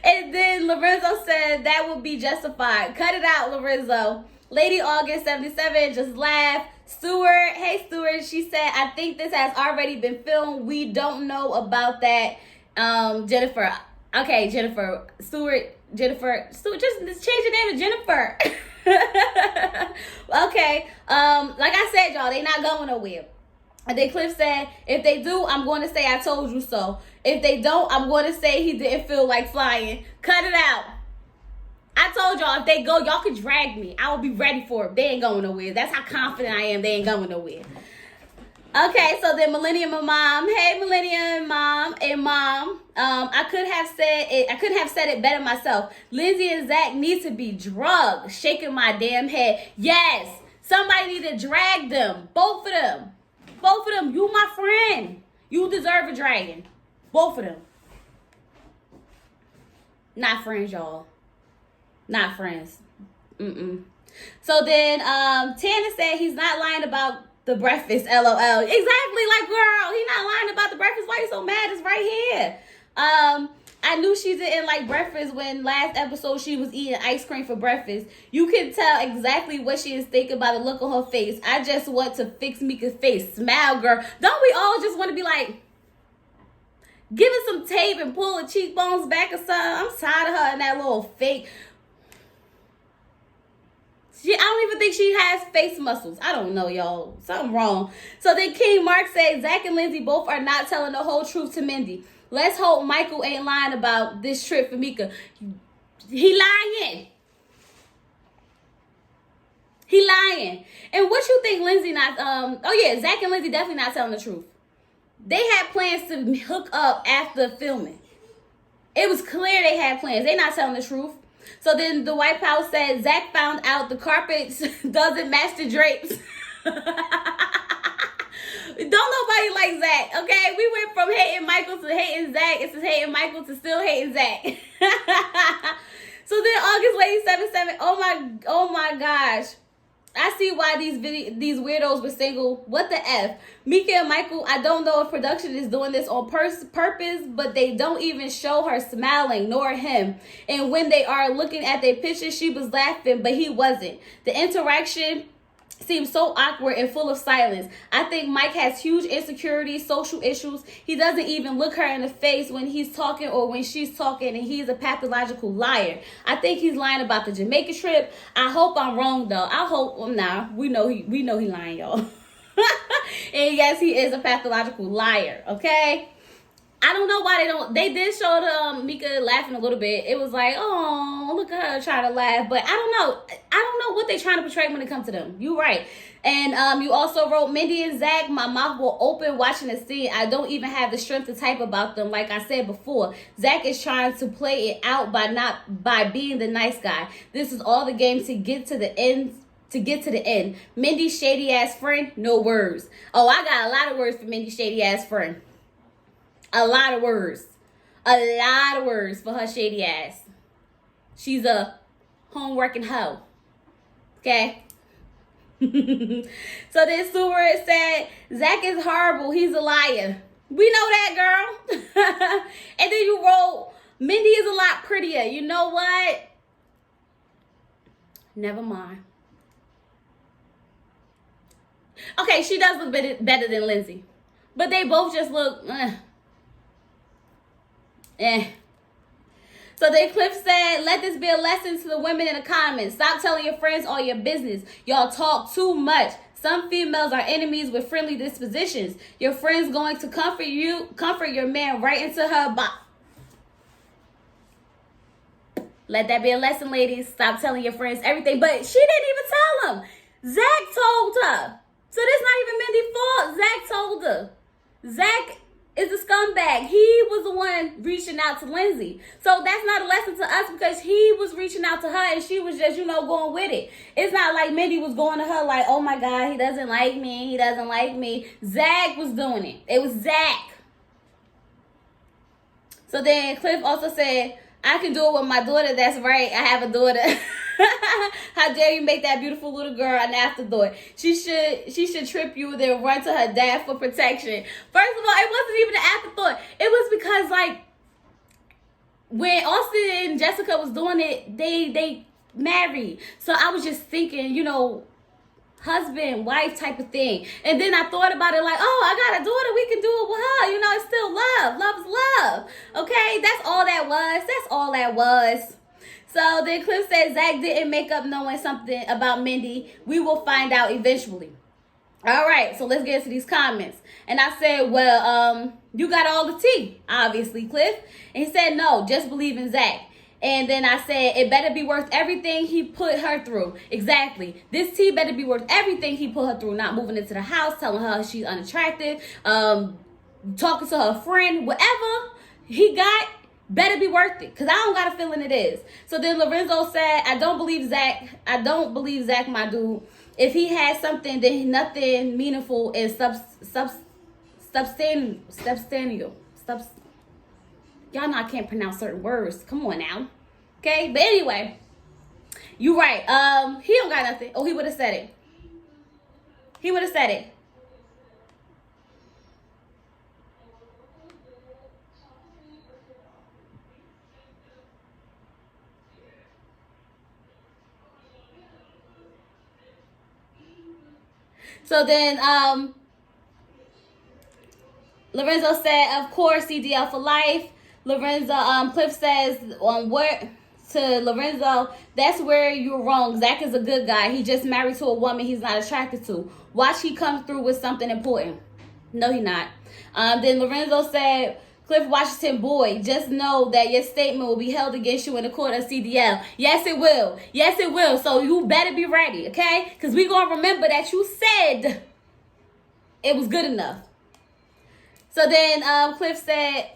And then Lorenzo said that would be justified. Cut it out, Lorenzo. Lady August 77 just laughed. Stewart, hey Stewart, she said, I think this has already been filmed. We don't know about that. Jennifer. Okay, Jennifer. Stewart, just change your name to Jennifer. Okay. Like I said, y'all, they not going nowhere. And then Cliff said, if they do, I'm going to say I told you so. If they don't, I'm going to say he didn't feel like flying. Cut it out. I told y'all, if they go, y'all can drag me. I will be ready for it. They ain't going nowhere. That's how confident I am. They ain't going nowhere. Okay, so then Millennium and Mom. Hey, Millennium and Mom. I couldn't have said it better myself. Lindsay and Zach need to be drugged. Shaking my damn head. Yes. Somebody need to drag them. Both of them. Both of them. You my friend. You deserve a dragon. Both of them. Not friends, y'all. Not friends. So then Tana said he's not lying about the breakfast, LOL. Exactly, like, girl, he not lying about the breakfast. Why you so mad? It's right here. I knew she didn't like breakfast when last episode she was eating ice cream for breakfast. You can tell exactly what she is thinking by the look on her face. I just want to fix Mika's face. Smile, girl. Don't we all just want to be like, give it some tape and pull her cheekbones back or something? I'm tired of her and that little fake. I don't even think she has face muscles. I don't know, y'all. Something wrong. So then King Mark said, Zach and Lindsay both are not telling the whole truth to Mindy. Let's hope Michael ain't lying about this trip for Mika. He lying. He lying. And what you think Lindsay not, Zach and Lindsay definitely not telling the truth. They had plans to hook up after filming. It was clear they had plans. They not telling the truth. So then the White House said Zach found out the carpets doesn't match the drapes. Don't nobody like Zach, okay? We went from hating Michael to hating Zach. It's hating Michael to still hating Zach. So then August Lady 77, oh my gosh. I see why these weirdos were single. What the F? Mika and Michael, I don't know if production is doing this on purpose, but they don't even show her smiling, nor him. And when they are looking at their pictures, she was laughing, but he wasn't. The interaction seems so awkward and full of silence. I think Mike has huge insecurities, social issues. He doesn't even look her in the face when he's talking or when she's talking, and he's a pathological liar. I think he's lying about the Jamaica trip. I hope I'm wrong though. I hope we know he lying, y'all. And yes, he is a pathological liar, okay? I don't know why they did show the Mika laughing a little bit. It was like, oh, look at her trying to laugh. But I don't know what they trying to portray when it comes to them. You right. And you also wrote, Mindy and Zach, my mouth will open watching the scene. I don't even have the strength to type about them. Like I said before, Zach is trying to play it out by being the nice guy. This is all the game to get to the end. Mindy's shady ass friend, no words. Oh, I got a lot of words for Mindy's shady ass friend. A lot of words. A lot of words for her shady ass. She's a home-working hoe. Okay? So then Stewart said, Zach is horrible. He's a liar. We know that, girl. And then you wrote, Mindy is a lot prettier. You know what? Never mind. Okay, she does look better than Lindsay. But they both just look... So then Cliff said, let this be a lesson to the women in the comments. Stop telling your friends all your business. Y'all talk too much. Some females are enemies with friendly dispositions. Your friend's going to comfort your man right into her box. Let that be a lesson, ladies. Stop telling your friends everything. But she didn't even tell him. Zach told her. So this not even Mindy's fault. Zach told her. Zach is a scumbag. He was the one reaching out to Lindsay. So that's not a lesson to us because he was reaching out to her and she was just, going with it. It's not like Mindy was going to her like, oh my God, he doesn't like me. He doesn't like me. Zach was doing it. It was Zach. So then Cliff also said, I can do it with my daughter. That's right. I have a daughter. How dare you make that beautiful little girl an afterthought? She should trip you, then run to her dad for protection. First of all, it wasn't even an afterthought. It was because like when Austin and Jessica was doing it, they married. So I was just thinking, husband, wife type of thing. And then I thought about it like, oh, I got a daughter, we can do it with her. It's still love. Love is love. Okay, that's all that was. That's all that was. So then Cliff said Zach didn't make up knowing something about Mindy. We will find out eventually. All right, so let's get into these comments. And I said, well, you got all the tea, obviously, Cliff. And he said, no, just believe in Zach. And then I said, it better be worth everything he put her through. Exactly. This tea better be worth everything he put her through. Not moving into the house, telling her she's unattractive, talking to her friend, whatever he got better be worth it. Because I don't got a feeling it is. So then Lorenzo said, I don't believe Zach, my dude. If he has something, then nothing meaningful and substantial. Y'all know I can't pronounce certain words. Come on now. Okay? But anyway, you right. He don't got nothing. Oh, he would have said it. He would have said it. So then, Lorenzo said, of course, CDL for life. Lorenzo, Cliff says, to Lorenzo, that's where you're wrong. Zach is a good guy. He just married to a woman he's not attracted to. Watch he come through with something important. No, he not. Then Lorenzo said, Cliff Washington, boy, just know that your statement will be held against you in the court of CDL. Yes, it will. Yes, it will. So you better be ready, okay? Because we're going to remember that you said it was good enough. So then Cliff said,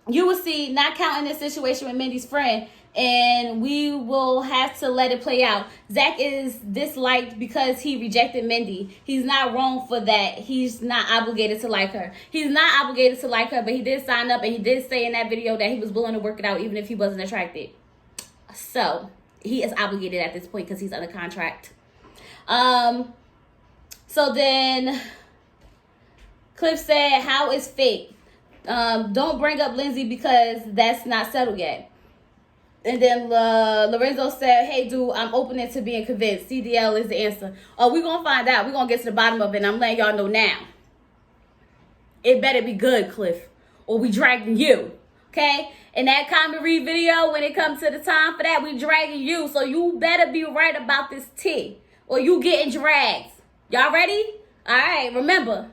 you will see, not counting this situation with Mindy's friend, and we will have to let it play out. Zach is disliked because he rejected Mindy. He's not wrong for that. He's not obligated to like her. He's not obligated to like her, but he did sign up, and he did say in that video that he was willing to work it out even if he wasn't attracted. So he is obligated at this point because he's under contract. So then Cliff said, how is fate? Don't bring up Lindsay because that's not settled yet. And then Lorenzo said, hey, dude, I'm open to being convinced. CDL is the answer. Oh, we're going to find out. We're going to get to the bottom of it. And I'm letting y'all know now. It better be good, Cliff, or we dragging you. Okay? In that comment read video, when it comes to the time for that, we dragging you. So you better be right about this tea, or you getting dragged. Y'all ready? All right, remember.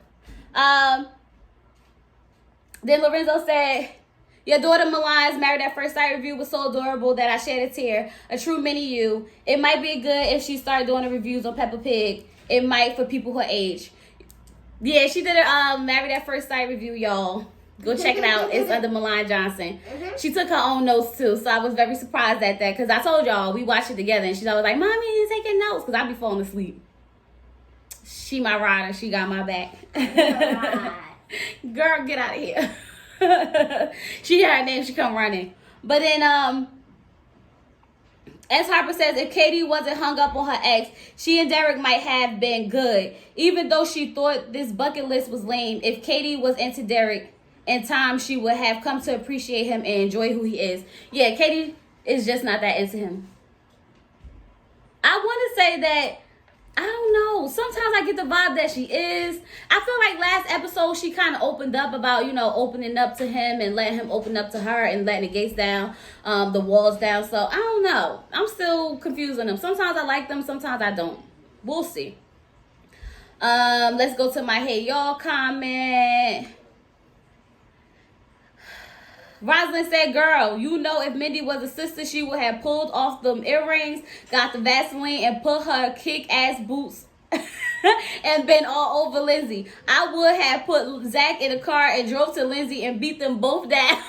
Then Lorenzo said, your daughter Milan's Married at First Sight review was so adorable that I shed a tear. A true mini you. It might be good if she started doing the reviews on Peppa Pig. It might for people her age. Yeah, she did a Married at First Sight review, y'all. Go check it out. It's under Milan Johnson. She took her own notes too, so I was very surprised at that because I told y'all we watched it together and she's always like, "Mommy, you taking notes?" Because I be falling asleep. She my rider. She got my back. Girl, get out of here. She heard her name. She come running. But then as Harper says, if Katie wasn't hung up on her ex, she and Derek might have been good. Even though she thought this bucket list was lame, if Katie was into Derek in time, she would have come to appreciate him and enjoy who he is. Yeah, Katie is just not that into him. I want to say that, I don't know. Sometimes I get the vibe that she is. I feel like last episode she kind of opened up about, opening up to him and letting him open up to her and letting the gates down, the walls down. So I don't know. I'm still confused on them. Sometimes I like them. Sometimes I don't. We'll see. Let's go to my Hey Y'all comment. Rosalind said, girl, if Mindy was a sister, she would have pulled off them earrings, got the Vaseline, and put her kick-ass boots and been all over Lindsay. I would have put Zach in a car and drove to Lindsay and beat them both down.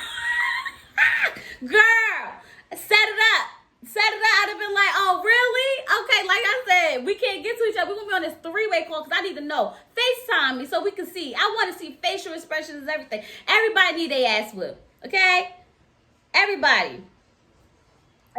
Girl, set it up. I'd have been like, oh, really? Okay, like I said, we can't get to each other. We're going to be on this three-way call because I need to know. FaceTime me so we can see. I want to see facial expressions and everything. Everybody need their ass whipped. Okay? Everybody.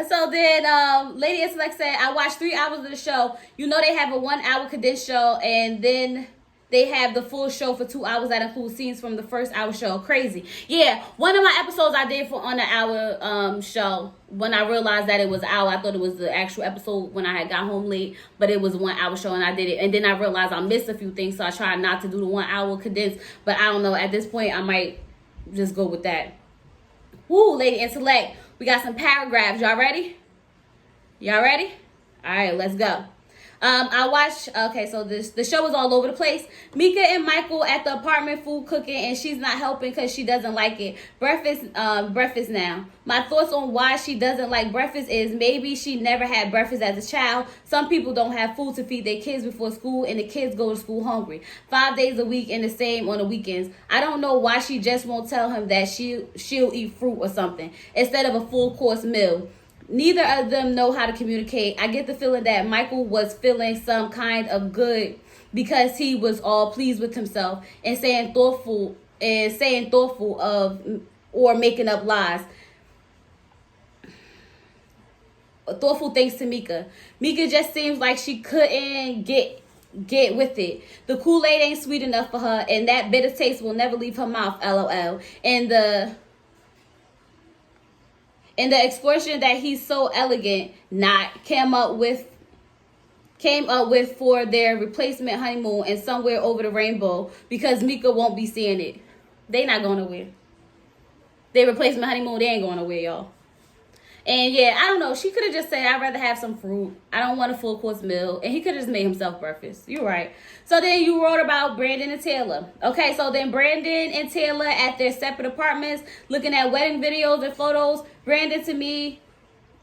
So then Lady Intellect said, I watched 3 hours of the show. They have a 1-hour condensed show, and then they have the full show for 2 hours that includes scenes from the first hour show. Crazy. Yeah, one of my episodes I did on the hour show. When I realized that it was an hour, I thought it was the actual episode when I had got home late, but it was a 1-hour show and I did it. And then I realized I missed a few things, so I tried not to do the 1-hour condensed. But I don't know. At this point, I might just go with that. Woo, Lady Intellect. We got some paragraphs. Y'all ready? All right, let's go. I watched, so the show is all over the place. Mika and Michael at the apartment food cooking, and she's not helping because she doesn't like it. Breakfast now. My thoughts on why she doesn't like breakfast is maybe she never had breakfast as a child. Some people don't have food to feed their kids before school, and the kids go to school hungry. 5 days a week and the same on the weekends. I don't know why she just won't tell him that she'll eat fruit or something instead of a full course meal. Neither of them know how to communicate. I get the feeling that Michael was feeling some kind of good because he was all pleased with himself and saying thoughtful of or making up lies. Thoughtful things to Mika. Mika just seems like she couldn't get with it. The Kool-Aid ain't sweet enough for her, and that bitter taste will never leave her mouth. LOL. And the expression that he's so elegant came up with for their replacement honeymoon and somewhere over the rainbow because Mika won't be seeing it. They not going nowhere. Their replacement honeymoon, they ain't going nowhere, y'all. And yeah, I don't know. She could have just said, I'd rather have some fruit. I don't want a full course meal. And he could have just made himself breakfast. You're right. So then you wrote about Brandon and Taylor. Okay, so then Brandon and Taylor at their separate apartments, looking at wedding videos and photos. Brandon to me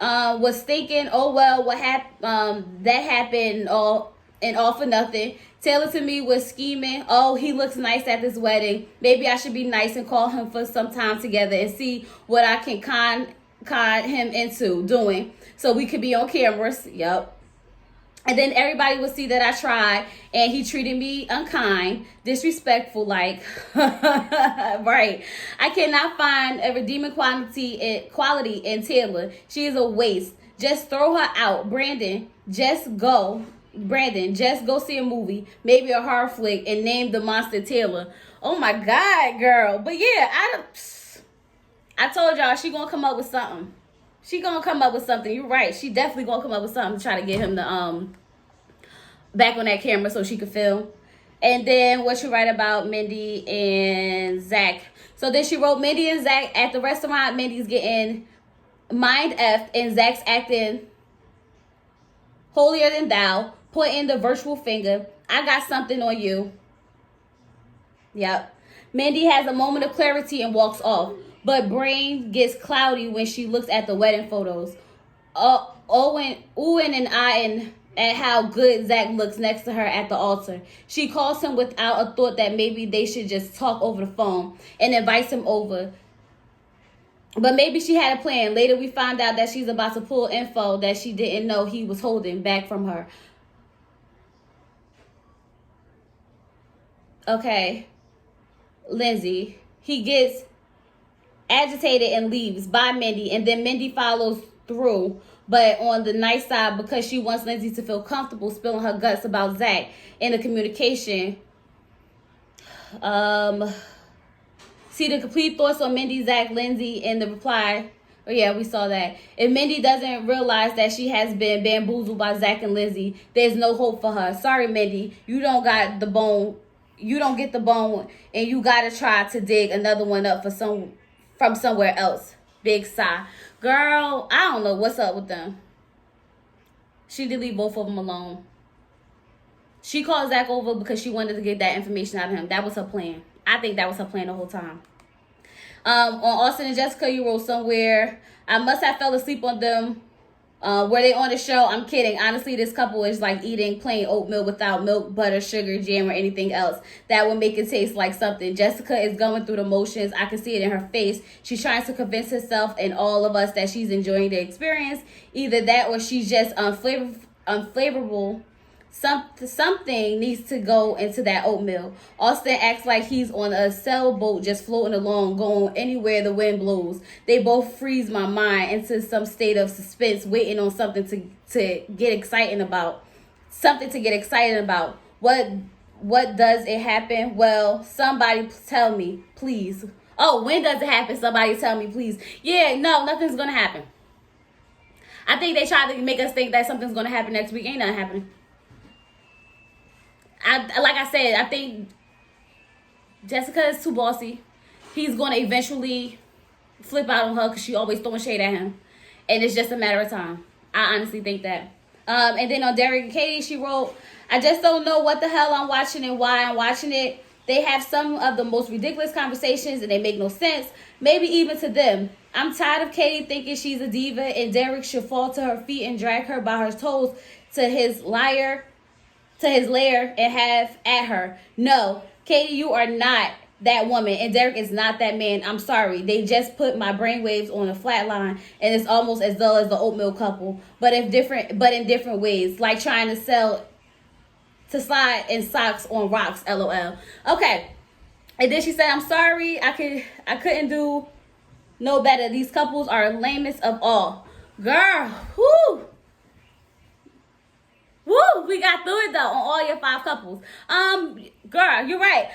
was thinking, oh, well, that happened all for nothing. Taylor to me was scheming. Oh, he looks nice at this wedding. Maybe I should be nice and call him for some time together and see what I can con him into doing so we could be on cameras. Yep. And then everybody would see that I tried and he treated me unkind, disrespectful, like right. I cannot find a redeeming quality in Taylor. She is a waste. Just throw her out. Brandon, just go see a movie, maybe a horror flick, and name the monster Taylor. Oh my God, girl. But yeah, I told y'all she gonna come up with something. You're right. She definitely gonna come up with something to try to get him to back on that camera so she could film. And then what you write about Mindy and Zach. So then she wrote Mindy and Zach at the restaurant. Mindy's getting mind effed and Zach's acting holier than thou, pointing the virtual finger. I got something on you. Yep. Mindy has a moment of clarity and walks off, but brain gets cloudy when she looks at the wedding photos. Oohing and eyeing at how good Zach looks next to her at the altar. She calls him without a thought that maybe they should just talk over the phone and invites him over. But maybe she had a plan. Later we find out that she's about to pull info that she didn't know he was holding back from her. Okay. Lindsay. He gets agitated and leaves by Mindy, and then Mindy follows through, but on the nice side, because she wants Lindsay to feel comfortable spilling her guts about Zach in the communication. See the complete thoughts on Mindy, Zach, Lindsay in the reply. Oh yeah, we saw that. If Mindy doesn't realize that she has been bamboozled by Zach and Lindsay, there's no hope for her. Sorry, Mindy, you don't got the bone. You don't get the bone, and you gotta try to dig another one up from somewhere else. Big sigh. Girl, I don't know what's up with them. She did leave both of them alone. She called Zach over because she wanted to get that information out of him. That was her plan. I think that was her plan the whole time. On Austin and Jessica, you wrote somewhere, I must have fell asleep on them. Were they on the show? I'm kidding. Honestly, this couple is like eating plain oatmeal without milk, butter, sugar, jam, or anything else that would make it taste like something. Jessica is going through the motions. I can see it in her face. She's trying to convince herself and all of us that she's enjoying the experience. Either that or she's just unflavorable. Something needs to go into that oatmeal. Austin acts like he's on a sailboat just floating along, going anywhere the wind blows. They both freeze my mind into some state of suspense, waiting on something to get excited about. Something to get excited about. What does it happen? Well, somebody tell me, please. Oh, when does it happen? Somebody tell me, please. Yeah, no, nothing's gonna happen. I think they tried to make us think that something's gonna happen next week. Ain't nothing happening. Like I said, I think Jessica is too bossy. He's going to eventually flip out on her because she always throwing shade at him. And it's just a matter of time. I honestly think that. And then on Derek and Katie, she wrote, I just don't know what the hell I'm watching and why I'm watching it. They have some of the most ridiculous conversations and they make no sense. Maybe even to them. I'm tired of Katie thinking she's a diva and Derek should fall to her feet and drag her by her toes to his lair and have at her. No, Katie, you are not that woman, and Derek is not that man. I'm sorry. They just put my brainwaves on a flat line, and it's almost as dull as the oatmeal couple, but in different ways, like trying to slide in socks on rocks. LOL. Okay, and then she said, "I'm sorry. I couldn't do no better. These couples are lamest of all." Girl, whoo. Woo, we got through it though on all your 5 couples. Girl, you're right.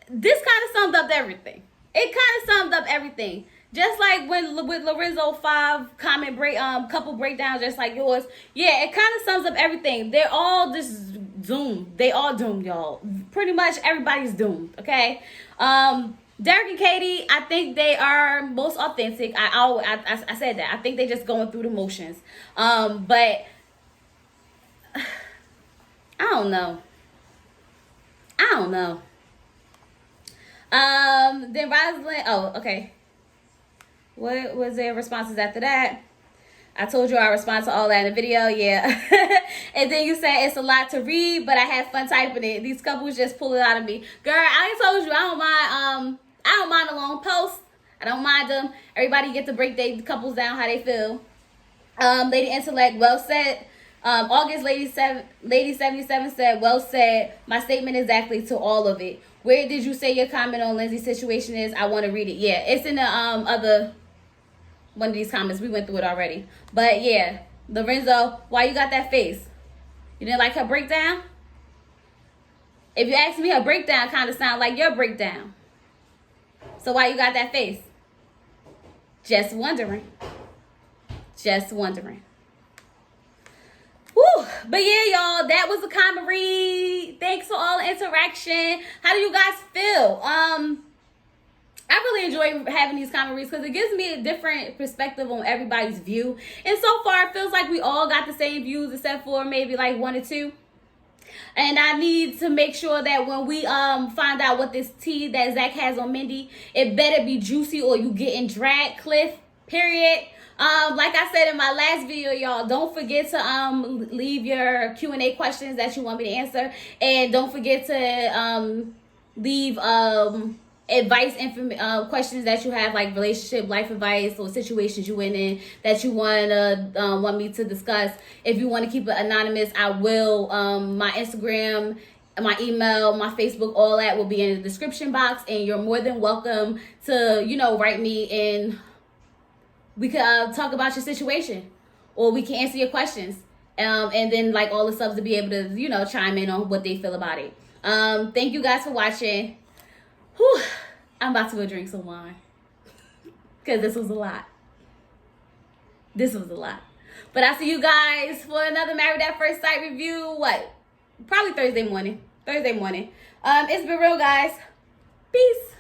This kind of summed up everything. It kind of summed up everything. Just like when with Lorenzo 5 couple breakdowns, just like yours. Yeah, it kind of sums up everything. They're all just doomed. They all doomed, y'all. Pretty much everybody's doomed. Okay. Derek and Katie, I think they are most authentic. I said that. I think they're just going through the motions. But I don't know. Then Rosalind, oh, okay. What was their responses after that? I told you I respond to all that in the video, yeah. And then you said it's a lot to read, but I had fun typing it. These couples just pull it out of me. Girl, I told you I don't mind a long post. I don't mind them. Everybody get to break their couples down how they feel. Lady Intellect, well said. August Lady 77 said, well said. My statement exactly to all of it. Where did you say your comment on Lindsay's situation is? I want to read it. Yeah, it's in the other one of these comments. We went through it already. But yeah, Lorenzo, why you got that face? You didn't like her breakdown? If you ask me, her breakdown kind of sound like your breakdown. So why you got that face? Just wondering. Woo. But yeah, y'all, that was a comment read. Thanks for all the interaction. How do you guys feel? I really enjoy having these comment reads because it gives me a different perspective on everybody's view. And so far, it feels like we all got the same views except for maybe like 1 or 2. And I need to make sure that when we find out what this tea that Zach has on Mindy, it better be juicy or you getting dragged, Cliff. Period. Like I said in my last video, y'all, don't forget to leave your Q&A questions that you want me to answer, and don't forget to leave advice questions that you have, like relationship, life advice, or situations you went in that you want me to discuss. If you want to keep it anonymous, I will. My Instagram, my email, my Facebook, all that will be in the description box, and you're more than welcome to, you know, write me, and we could talk about your situation, or we can answer your questions, and then like all the subs to be able to, you know, chime in on what they feel about it. Thank you guys for watching. Whew, I'm about to go drink some wine because this was a lot. This was a lot. But I'll see you guys for another Married at First Sight review. What? Probably Thursday morning. It's been real, guys. Peace.